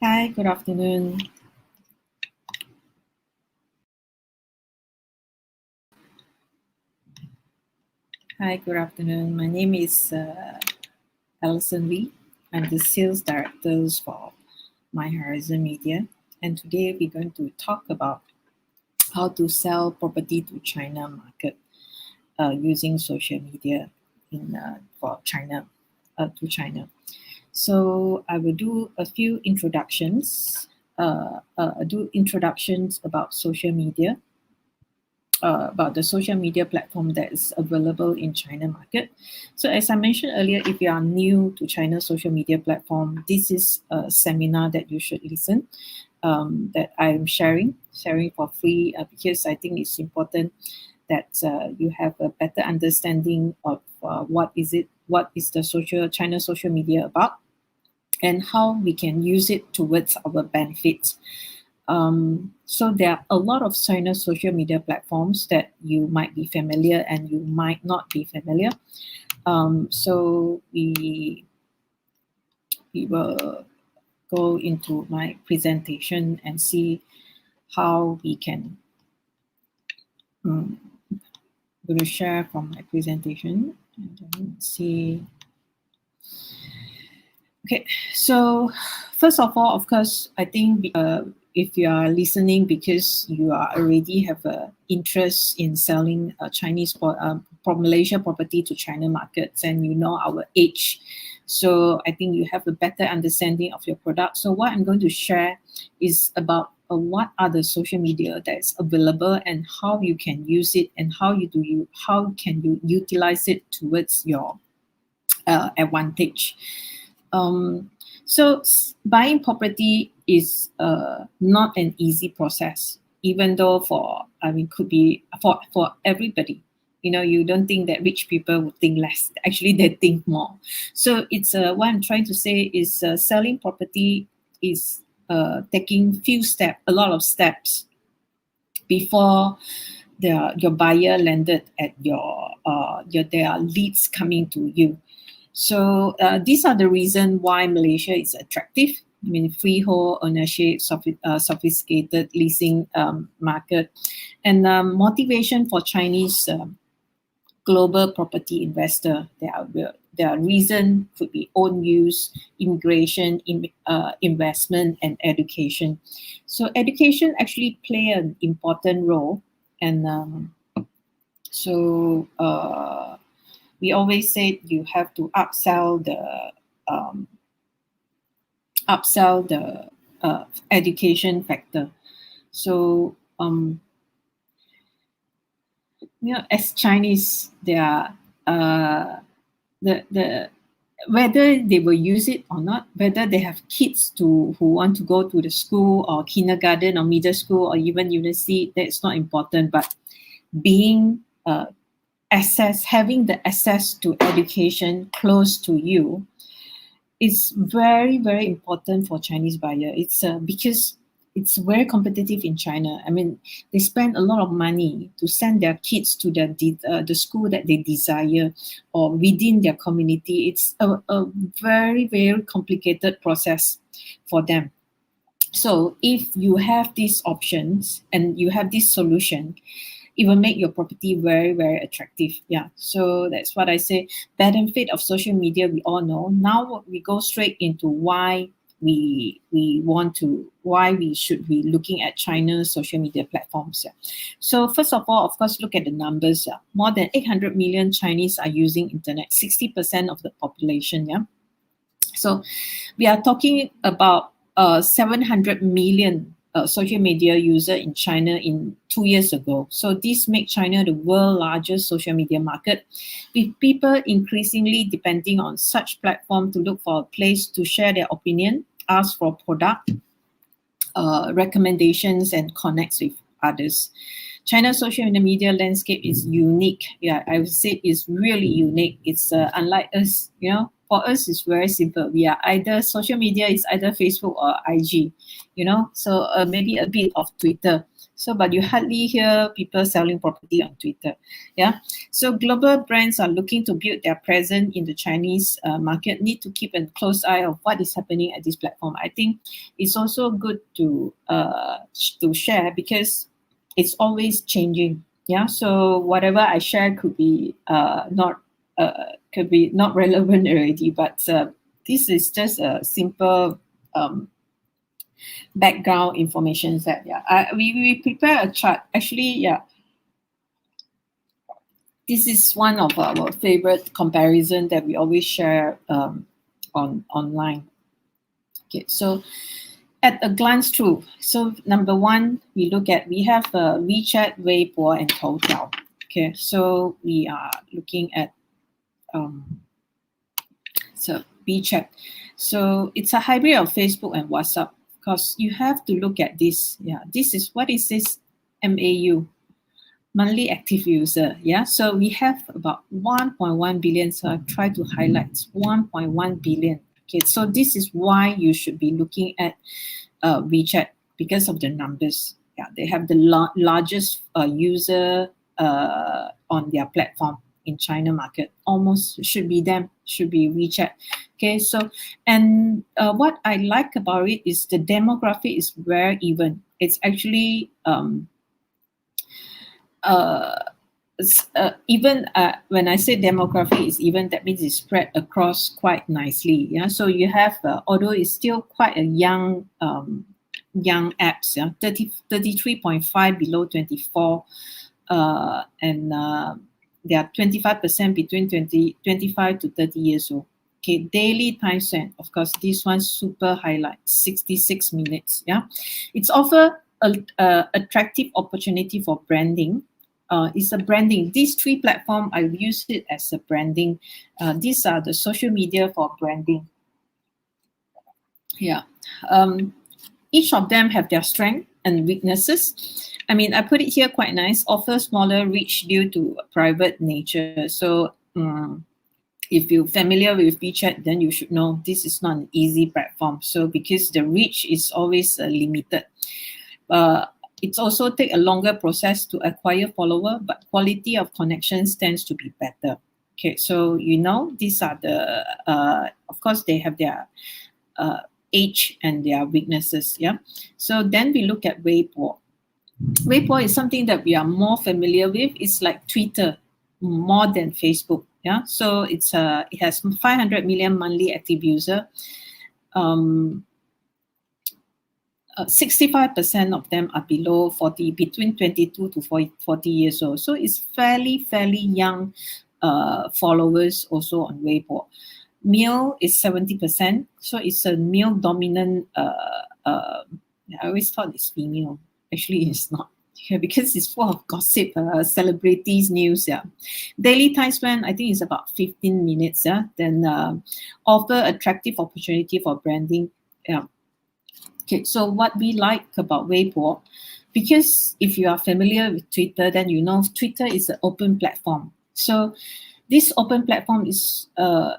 Hi, good afternoon. Hi, good afternoon. My name is Alison Lee. I'm the sales director for My Horizon Media, and today we're going to talk about how to sell property to China market using social media in for China to China. So I will do a few introductions. Do introductions about social media about the social media platform that is available in China market. So as I mentioned earlier, if you are new to China social media platform, this is a seminar that you should listen that I'm sharing for free because I think it's important that you have a better understanding of what is the China social media about, and how we can use it towards our benefits. So there are a lot of China social media platforms that you might be familiar and you might not be familiar. So we will go into my presentation and see how we can. Going to share from my presentation and then see. Okay, so first of all, of course, I think if you are listening because you are already have a interest in selling from Malaysia property to China markets, and you know our age, so I think you have a better understanding of your product. So what I'm going to share is about what are the social media that is available and how you can use it, and how can you utilize it towards your advantage. Um, Buying property is not an easy process, even though could be for everybody. You know, you don't think that rich people would think less. Actually, they think more. So it's what I'm trying to say is selling property is taking a lot of steps before your buyer landed at there are leads coming to you. So these are the reason why Malaysia is attractive. I mean, freehold ownership, sophisticated leasing market, and motivation for Chinese global property investor. There are reason could be own use, immigration, investment, and education. So education actually play an important role, and so. We always say you have to um, upsell the education factor. So as Chinese, they are the whether they will use it or not, whether they have kids who want to go to the school or kindergarten or middle school or even university, that's not important. But being having the access to education close to you is very, very important for Chinese buyer. It's because it's very competitive in China. I mean, they spend a lot of money to send their kids to the school that they desire or within their community. It's a very, very complicated process for them. So if you have these options and you have this solution, it will make your property very, very attractive. Yeah. So that's what I say. Benefit of social media, we all know. Now we go straight into why we should be looking at China's social media platforms. Yeah. So first of all, of course, look at the numbers. Yeah. More than 800 million Chinese are using internet, 60% of the population. Yeah. So we are talking about 700 million social media user in China in 2 years ago. So this makes China the world largest social media market, with people increasingly depending on such platform to look for a place to share their opinion, ask for product recommendations, and connects with others. China's social media landscape is unique. Yeah, I would say it's really unique. It's unlike us. You know, for us, it's very simple. We are either social media is either Facebook or IG. You know, so maybe a bit of Twitter. So, but you hardly hear people selling property on Twitter. Yeah. So global brands are looking to build their presence in the Chinese market, need to keep a close eye of what is happening at this platform. I think it's also good to share because it's always changing. Yeah. So whatever I share could be not relevant already, but this is just a simple background information that we prepare a chart. Actually, yeah, this is one of our favorite comparison that we always share online. Okay, so at a glance through, so number one, we have WeChat, Weibo, and Toutiao. Okay, so we are looking at so WeChat. So it's a hybrid of Facebook and WhatsApp because you have to look at this. Yeah, what is this MAU? Monthly active user. Yeah, so we have about 1.1 billion. So I try to highlight 1.1 billion. Okay, so this is why you should be looking at WeChat because of the numbers. Yeah, they have the largest user on their platform in China market. Almost should be WeChat. Okay, so and what I like about it is the demographic is very even. It's actually even when I say demography is even, that means it's spread across quite nicely. Yeah, so you have although it's still quite a young apps. Yeah, 33.5 below 24, and they are 25% between 25 to 30 years old. Okay, daily time spent. Of course, this one super highlight 66 minutes. Yeah, it's offer a attractive opportunity for branding. It's a branding. These three platforms, I use it as a branding. These are the social media for branding. Yeah. Each of them have their strength and weaknesses. I mean, I put it here quite nice. Offer smaller reach due to private nature. So if you're familiar with WeChat, then you should know this is not an easy platform. So because the reach is always limited. It's also take a longer process to acquire follower, but quality of connections tends to be better. Okay, so these are the of course they have their age and their weaknesses. Yeah, so then we look at Weibo. Weibo is something that we are more familiar with. It's like Twitter more than Facebook. Yeah, so it has 500 million monthly active user. 65% of them are below 40, between 22 to 40 years old. So it's fairly young followers also on Weibo. Male is 70%, so it's a male dominant. I always thought it's female. Actually, it's not. Yeah, because it's full of gossip, celebrities, news. Yeah, daily time spent I think is about 15 minutes. Yeah, then offer attractive opportunity for branding. Yeah. Okay, so what we like about Weibo, because if you are familiar with Twitter, then you know Twitter is an open platform. So this open platform is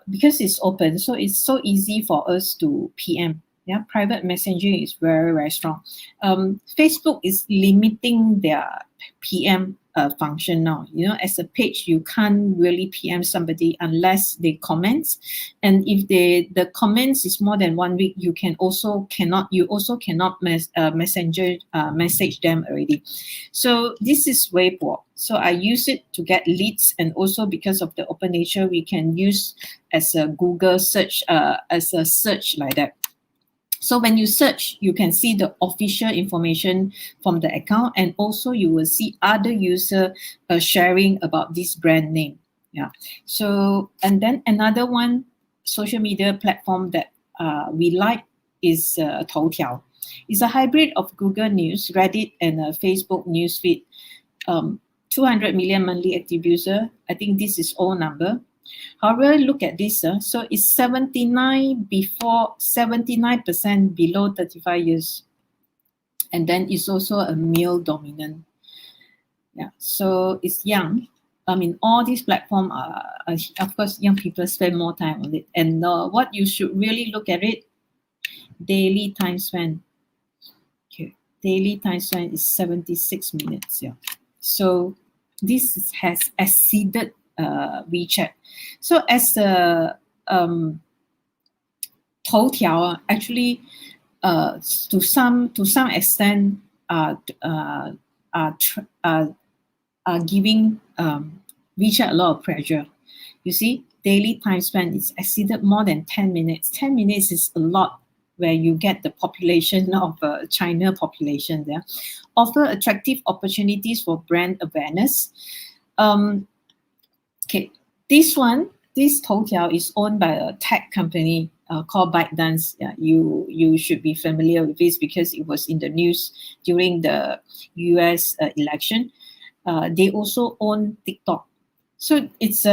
because it's open, so it's so easy for us to PM. Yeah, private messaging is very strong. Facebook is limiting their PM function now. As a page, you can't really PM somebody unless they comment, and if the comments is more than 1 week, you also cannot message them already. So this is Weibo. So I use it to get leads, and also because of the open nature, we can use as a Google search, as a search like that. So when you search, you can see the official information from the account, and also you will see other user sharing about this brand name. Yeah. So, and then another one social media platform that we like is Toutiao. It's a hybrid of Google News, Reddit, and Facebook newsfeed. 200 million monthly active user. I think this is all number. However, look at this. So it's 79% below 35 years. And then it's also a male dominant. Yeah, so it's young. I mean, all these platforms are, of course, young people spend more time on it. And what you should really look at it, daily time spent. Okay. daily time spent is 76 minutes. Yeah. So this has exceeded WeChat. So as a Toutiao, actually, to some extent, uh, are giving WeChat a lot of pressure. You see, daily time spent is exceeded more than 10 minutes. 10 minutes is a lot where you get the population of China population there. Offer attractive opportunities for brand awareness. Okay, this Toutiao is owned by a tech company called ByteDance. Yeah, you should be familiar with this because it was in the news during the US election. They also own TikTok. So it's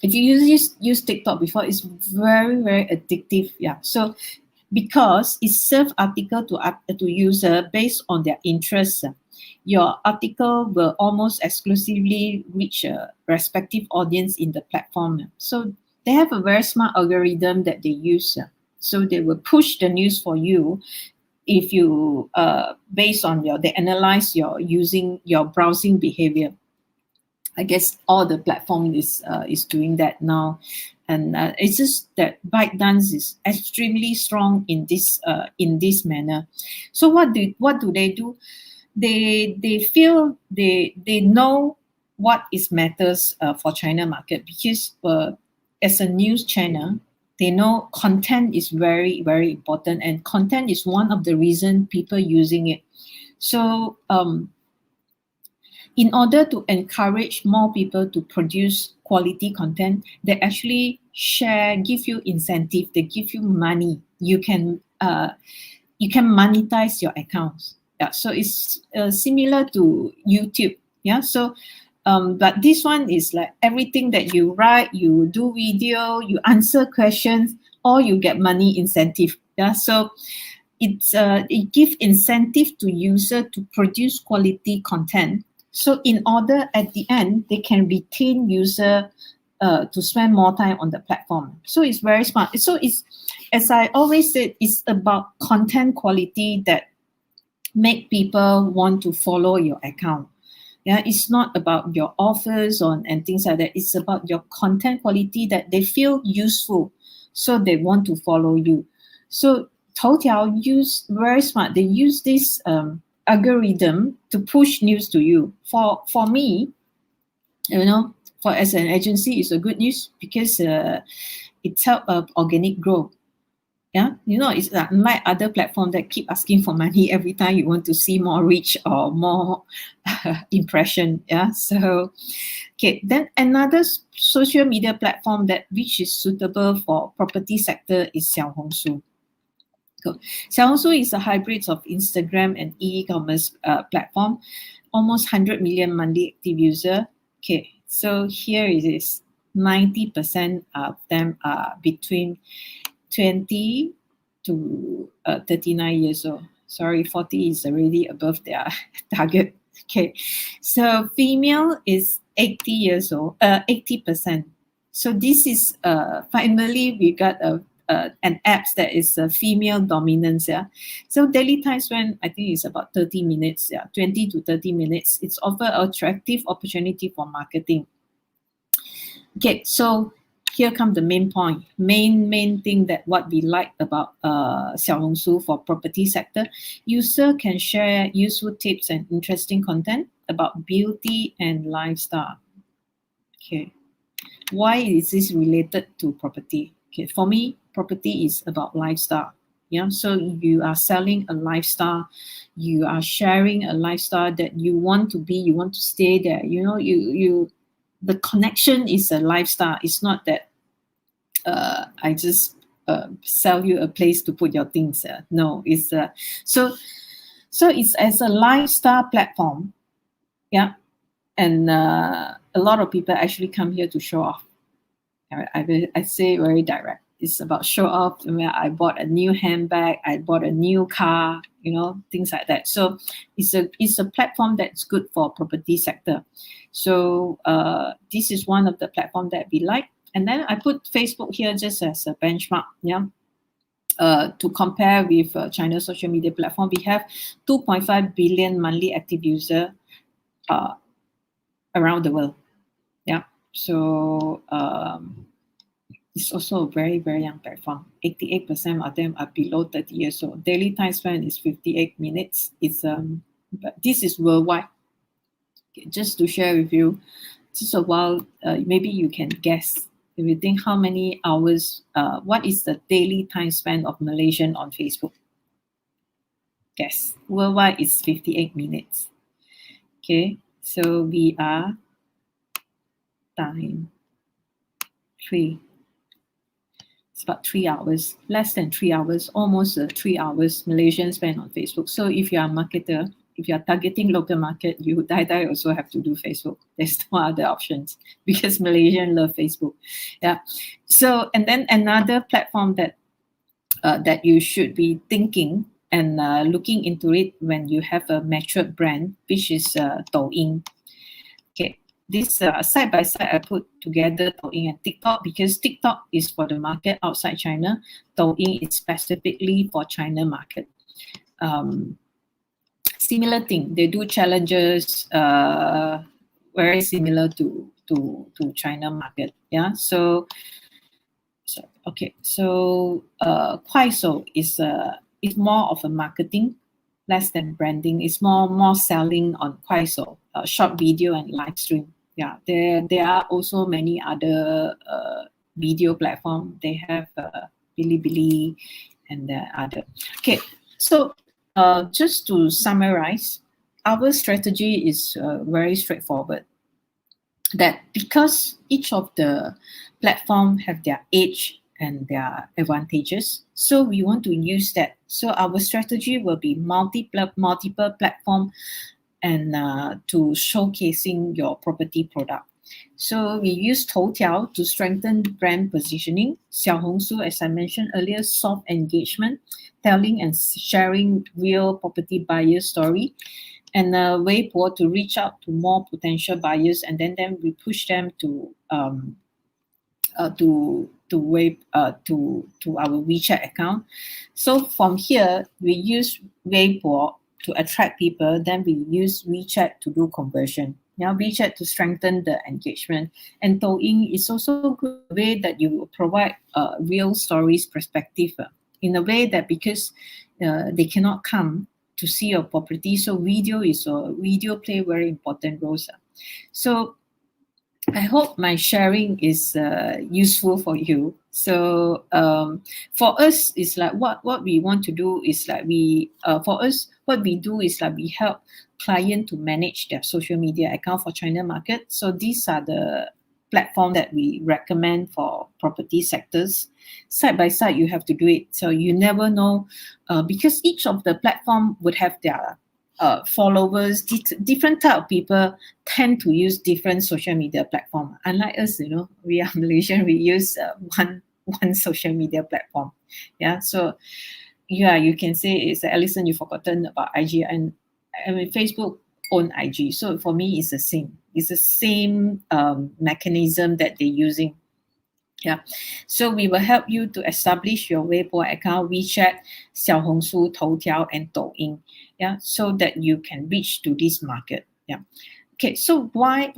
if you use TikTok before, it's very very addictive. Yeah. So because it serves article to user based on their interests, your article will almost exclusively reach a respective audience in the platform. So they have a very smart algorithm that they use. So they will push the news for you if you based on they analyze your browsing behavior. I guess all the platform is doing that now, and it's just that ByteDance is extremely strong in this manner. So what do they do? They feel they know what is matters for China market, because as a news channel, they know content is very very important, and content is one of the reason people using it. So in order to encourage more people to produce quality content, they actually give you incentive, they give you money. You can monetize your accounts. Yeah, so it's similar to YouTube. Yeah, so but this one is like everything that you write, you do video, you answer questions, or you get money incentive. Yeah, so it gives incentive to user to produce quality content. So in order at the end, they can retain user to spend more time on the platform. So it's very smart. So it's, as I always said, it's about content quality that make people want to follow your account. Yeah, it's not about your offers and things like that. It's about your content quality that they feel useful, so they want to follow you. So Toutiao use very smart. They use this algorithm to push news to you. For me, for as an agency, it's a good news because it helps organic growth. Yeah, it's unlike other platforms that keep asking for money every time you want to see more reach or more impression. Yeah, so okay, then another social media platform which is suitable for property sector is Xiaohongshu. Xiaohongshu is a hybrid of Instagram and e-commerce platform, almost 100 million monthly active user. Okay, so here it is. 90% of them are between 20 to 39 years old. Sorry, 40 is already above their target. Okay, so female is 80 years old, 80%. So this is finally we got an app that is female dominance. Yeah, so daily time spent I think is about 30 minutes. Yeah, 20 to 30 minutes. It's offer attractive opportunity for marketing. Okay, so here come the main point. Main thing that what we like about Xiaohongshu for property sector. User can share useful tips and interesting content about beauty and lifestyle. Okay, why is this related to property? Okay, for me, property is about lifestyle. Yeah, so you are selling a lifestyle, you are sharing a lifestyle that you want to be, you want to stay there. The connection is a lifestyle. It's not that I just sell you a place to put your things. No, it's so it's as a lifestyle platform. Yeah, and a lot of people actually come here to show off. I say very direct. It's about show off. Where I bought a new handbag, I bought a new car, things like that. So it's a platform that's good for property sector. So this is one of the platform that we like. And then I put Facebook here just as a benchmark. Yeah. to compare with China's social media platform, we have 2.5 billion monthly active user around the world. Yeah. So it's also a very, very young platform. 88% of them are below 30 years old. Daily time spent is 58 minutes. It's but this is worldwide. Just to share with you, just a while, maybe you can guess. If you think how many hours, what is the daily time spent of Malaysian on Facebook? Guess. Worldwide is 58 minutes. Okay, so we are time 3. It's about 3 hours, less than 3 hours, almost 3 hours Malaysians spend on Facebook. So if you are a marketer, if you are targeting local market, you die also have to do Facebook. There's no other options because Malaysians love Facebook. Yeah. So, and then another platform that that you should be thinking and looking into it when you have a matured brand, which is Douyin. Okay, this side by side, I put together Douyin and TikTok because TikTok is for the market outside China. Douyin is specifically for China market. Similar thing, they do challenges, very similar to China market. Yeah, so okay, so Kuaishou is more of a marketing, less than branding. It's more selling on Kuaishou, short video and live stream. Yeah, there are also many other video platform. They have Bilibili and the other. Okay, so just to summarize, our strategy is very straightforward. That because each of the platform have their edge and their advantages, so we want to use that. So our strategy will be multiple platform and to showcasing your property product. So we use Toutiao to strengthen brand positioning. Xiaohongshu, as I mentioned earlier, soft engagement, telling and sharing real property buyer story. And Weibo to reach out to more potential buyers, and then we push them to our WeChat account. So from here, we use Weibo to attract people. Then we use WeChat to do conversion. Now WeChat to strengthen the engagement, and Douyin is also a good way that you provide real stories perspective in a way that because they cannot come to see your property, so video play very important roles. So I hope my sharing is useful for you. So for us, it's like what we want to do is like for us, what we do is like we help client to manage their social media account for China market. So these are the platform that we recommend for property sectors. Side by side, you have to do it. So you never know, because each of the platform would have their followers, different type of people tend to use different social media platform. Unlike us, we are Malaysian, we use one social media platform. Yeah, so yeah, you can say it's Alison, you've forgotten about IG, and I mean Facebook own IG. So for me, it's the same. It's the same mechanism that they're using. Yeah, so we will help you to establish your Weibo account, WeChat, Xiaohongshu, Toutiao, and Douyin. Yeah, so that you can reach to this market. Yeah. Okay, so why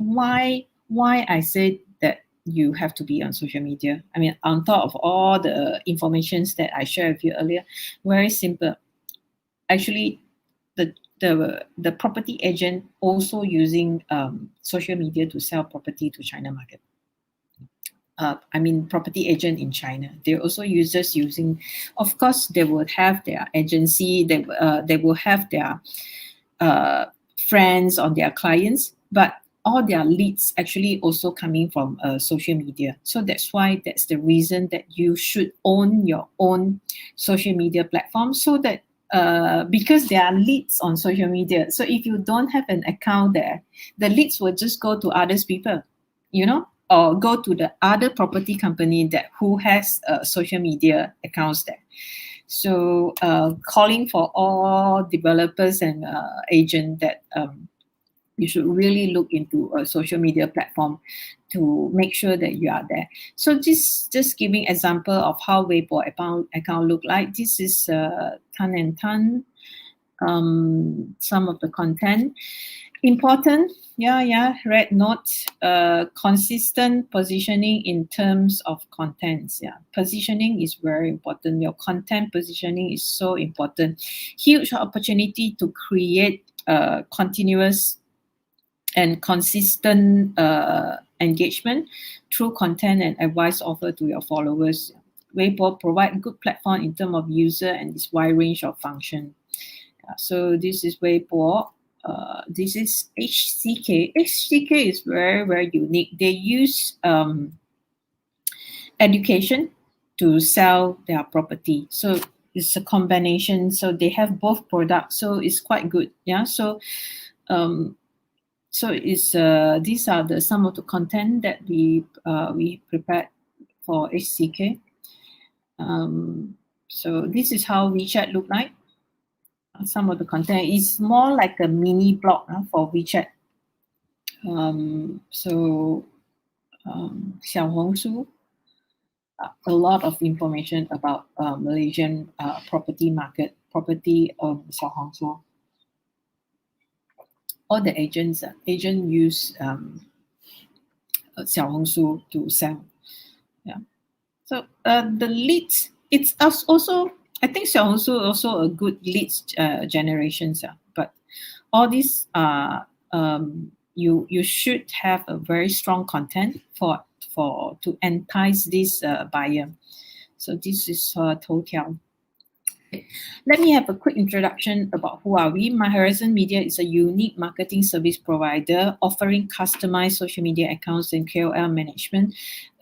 I said that you have to be on social media? I mean, on top of all the informations that I shared with you earlier, very simple. Actually, the property agent also using social media to sell property to China market. I mean, property agent in China. They're also users using, of course, they would have their agency, they will have their friends or their clients, but all their leads actually also coming from social media. So that's the reason that you should own your own social media platform, so that because there are leads on social media. So if you don't have an account there, the leads will just go to others people, or go to the other property company who has social media accounts there. So calling for all developers and agents that you should really look into a social media platform to make sure that you are there. So just giving example of how Weibo account look like. This is Tan and Tan. Some of the content important. Yeah. Red note. Consistent positioning in terms of contents. Yeah, positioning is very important. Your content positioning is so important. Huge opportunity to create continuous and consistent engagement through content and advice offered to your followers. Weibo provide good platform in terms of user and its wide range of function. So this is Weibo. This is HCK. HCK is very, very unique. They use education to sell their property. So it's a combination. So they have both products. So it's quite good. Yeah. So it's these are the some of the content that we prepared for HCK. So this is how WeChat look like. Some of the content is more like a mini blog for WeChat. Xiaohongshu, a lot of information about Malaysian property market, property on Xiaohongshu. All the agents use Xiaohongshu to sell. Yeah. So the leads, it's also, I think Xiaohongshu also a good leads generations. But all these are you should have a very strong content for to entice this buyer. So this is Toutiao. Let me have a quick introduction about who are we. My Horizon Media is a unique marketing service provider offering customized social media accounts and KOL management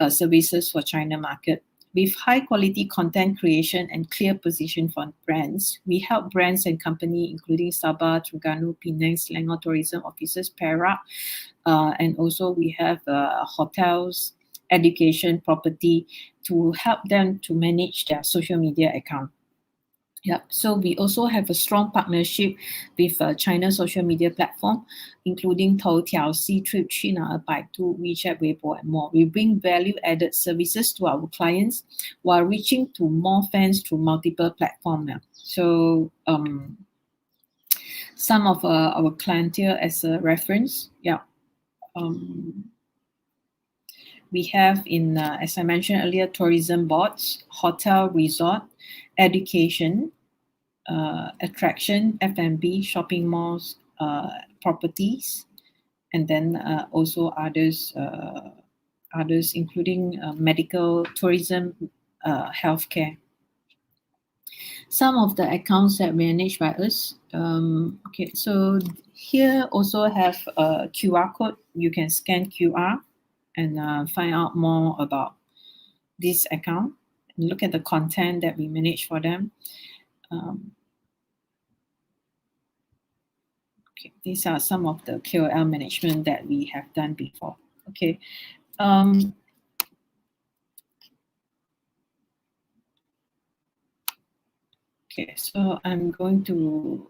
services for China market. With high quality content creation and clear position for brands, we help brands and companies including Sabah, Terengganu, Penang, Selangor tourism offices, Perak, and also we have hotels, education, property to help them to manage their social media account. Yeah, so we also have a strong partnership with China social media platform, including Toutiao, Ctrip, China, Baidu, WeChat, Weibo, and more. We bring value-added services to our clients while reaching to more fans through multiple platforms. So some of our clientele as a reference. Yeah. We have in, as I mentioned earlier, tourism boards, hotel, resort, education, attraction, F&B, shopping malls, properties, and then also others including medical, tourism, healthcare. Some of the accounts that managed by us. Okay, so here also have a QR code. You can scan QR and find out more about this account and look at the content that we manage for them. Okay, these are some of the KOL management that we have done before. Okay. Okay, so I'm going to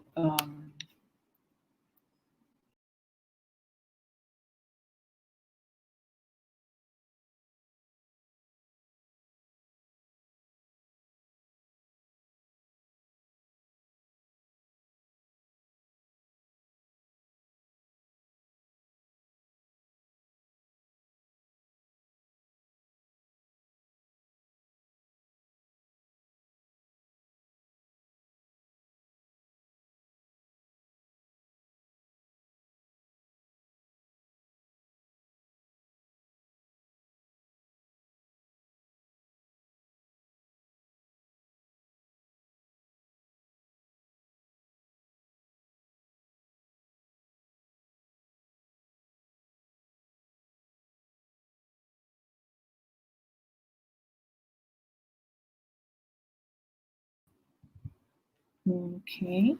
okay.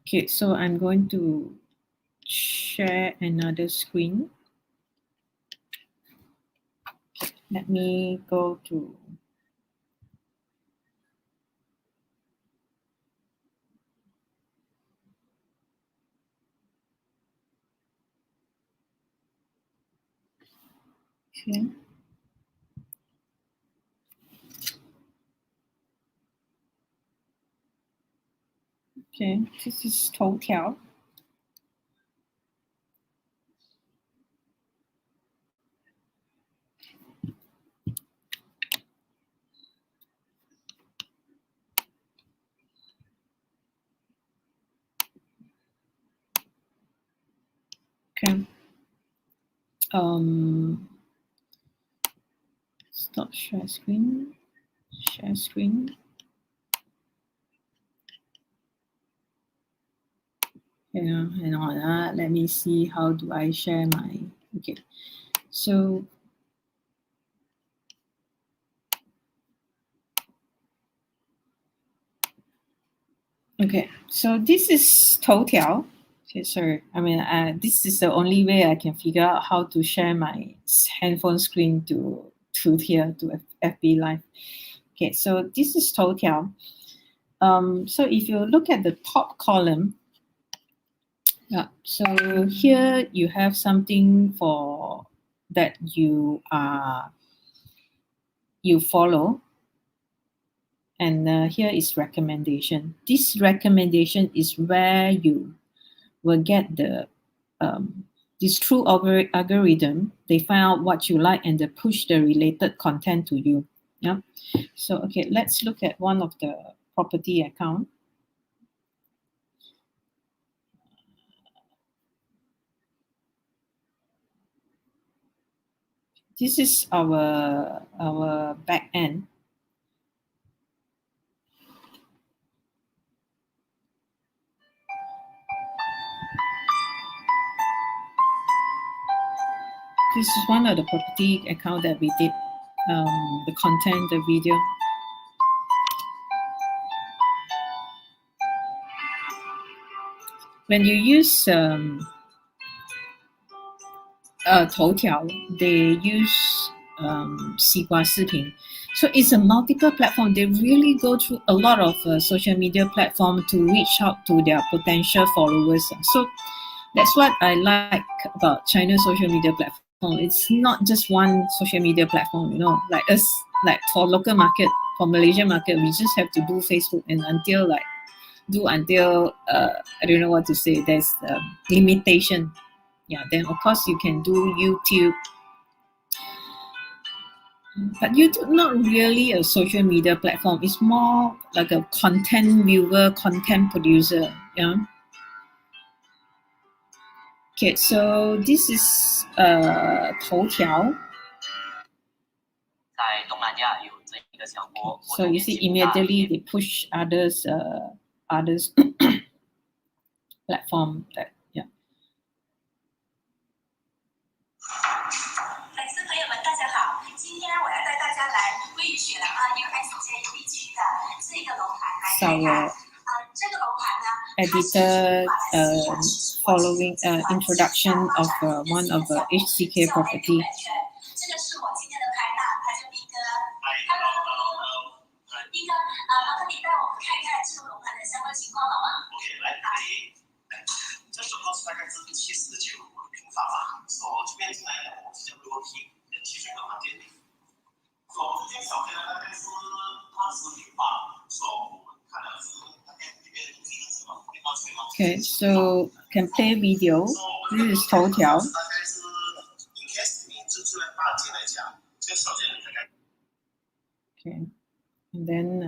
Okay, so I'm going to share another screen. Let me go to Okay. Okay, this is 头条. Okay. Stop share screen. Share screen. Yeah, hang on. Let me see how do I share my. Okay. So okay, so this is 头条. Okay, sorry. I mean, this is the only way I can figure out how to share my handphone screen to here to FB Live. Okay, so this is 头条. So if you look at the top column, yeah, so here you have something for that you follow, and here is recommendation. This recommendation is where you will get the this true algorithm. They find out what you like and they push the related content to you. Yeah. So okay, let's look at one of the property account. This is our back end. This is one of the property account that we did the content, the video. When you use 头条, they use 西瓜视频. So it's a multiple platform. They really go through a lot of social media platform to reach out to their potential followers. So that's what I like about China's social media platform. It's not just one social media platform, like us, like for local market, for Malaysia market, we just have to do Facebook and until I don't know what to say. There's limitation. Yeah, then of course you can do YouTube. But YouTube not really a social media platform. It's more like a content viewer, content producer. Yeah. Okay, so this is 头条. So you see immediately they push others platform that yeah. 粉丝朋友们，大家好！今天我要带大家来位于雪兰莪USJ地区的这个楼盘来看看。这个楼盘呢 editor following introduction of one of the HCK property. 这个是我今天的拍档，他叫斌哥。Hello， 斌哥，麻烦你带我们看一看这个楼盘的相关情况好吗 ？OK， 来，这总共是大概是79平方吧。这边进来呢，我是叫落地7平方间。这间小间呢大概是80平方，我们看的是大概里面的东西是什么？ Okay, so can play video. This is 头条. Okay, and then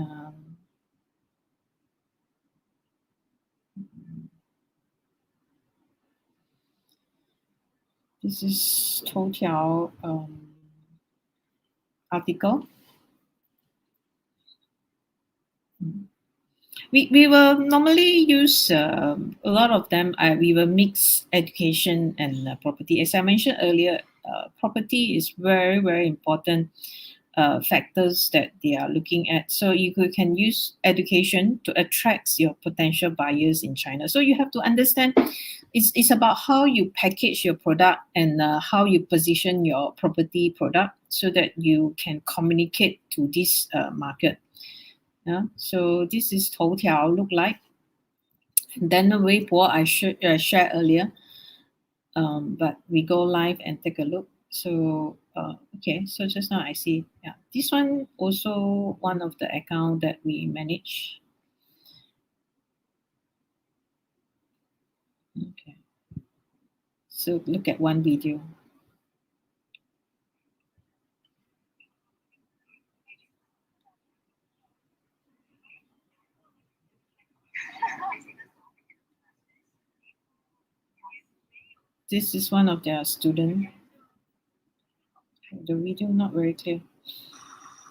this is 头条 article. We will normally use a lot of them. We will mix education and property. As I mentioned earlier, property is very, very important factors that they are looking at. So you can use education to attract your potential buyers in China. So you have to understand it's about how you package your product and how you position your property product so that you can communicate to this market. Yeah, so this is 头条 look like. And then the Weibo I shared earlier. But we go live and take a look. So okay, so just now I see, yeah, this one also one of the account that we manage. Okay, so look at one video. This is one of their student. The video not very clear.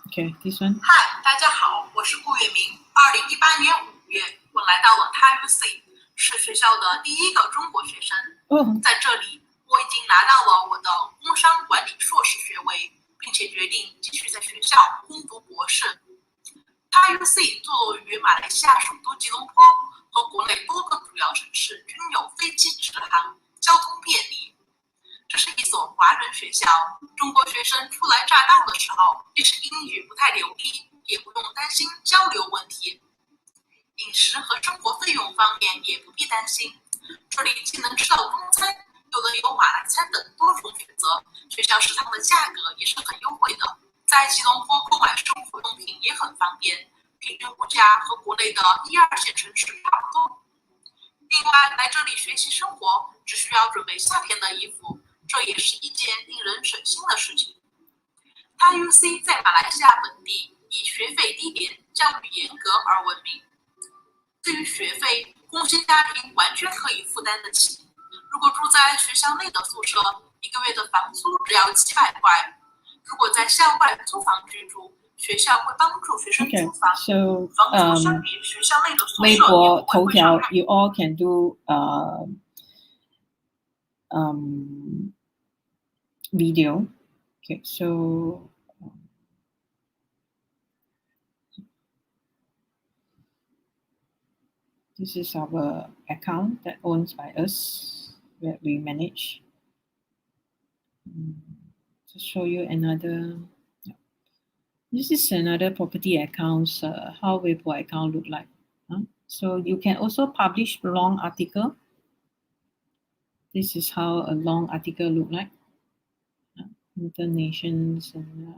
Okay, this one. 嗨，大家好，我是顾月明。2018年5月，我来到了 TAIUC， 是学校的第一个中国学生。在这里，我已经拿到了我的工商管理硕士学位，并且决定继续在学校攻读博士。TAIUC 坐落于马来西亚首都吉隆坡，和国内多个主要城市均有飞机直航，交通便利。这是一所华人学校，中国学生初来乍到的时候，即使英语不太流利，也不用担心交流问题。饮食和生活费用方面也不必担心，这里既能吃到中餐，又能有马来餐等多种选择。学校食堂的价格也是很优惠的，在吉隆坡购买生活用品也很方便，平均物价和国内的1、2线城市差不多。另外，来这里学习生活只需要准备夏天的衣服。这也是一件令人省心的事情。TAIUC 在马来西亚本地以学费低廉、教育严格而闻名。至于学费，工薪家庭完全可以负担得起。如果住在学校内的宿舍，1个月的房租只要700块。如果在校外租房居住，学校会帮助学生租房。So 房租相比学校内的宿舍微博、也不会贵上。 you all can do video. Okay, so this is our account that owns by us that we manage. To show you another, this is another property accounts, how Weibo account look like. So you can also publish long article. This is how a long article look like. Internations and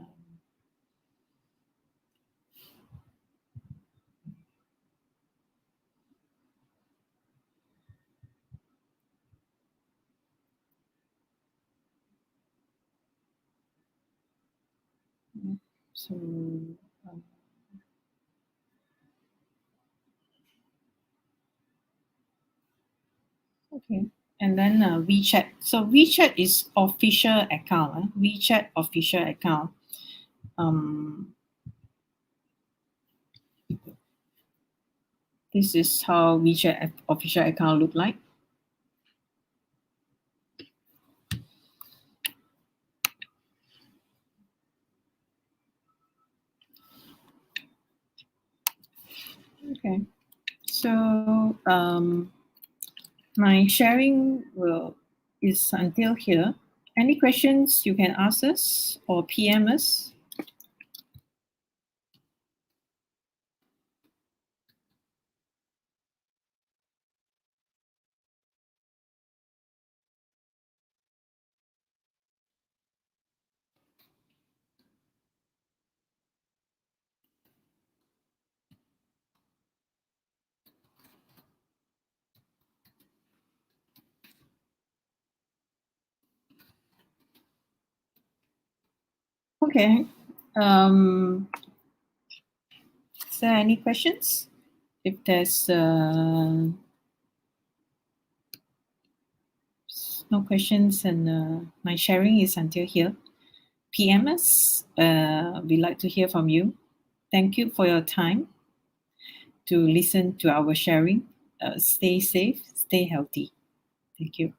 so okay, and then WeChat. So WeChat is official account. WeChat official account. This is how WeChat official account look like. Okay, so my sharing is until here. Any questions you can ask us or PM us. Okay. Is there any questions? If there's no questions and my sharing is until here. PMS, we'd like to hear from you. Thank you for your time to listen to our sharing. Stay safe, stay healthy. Thank you.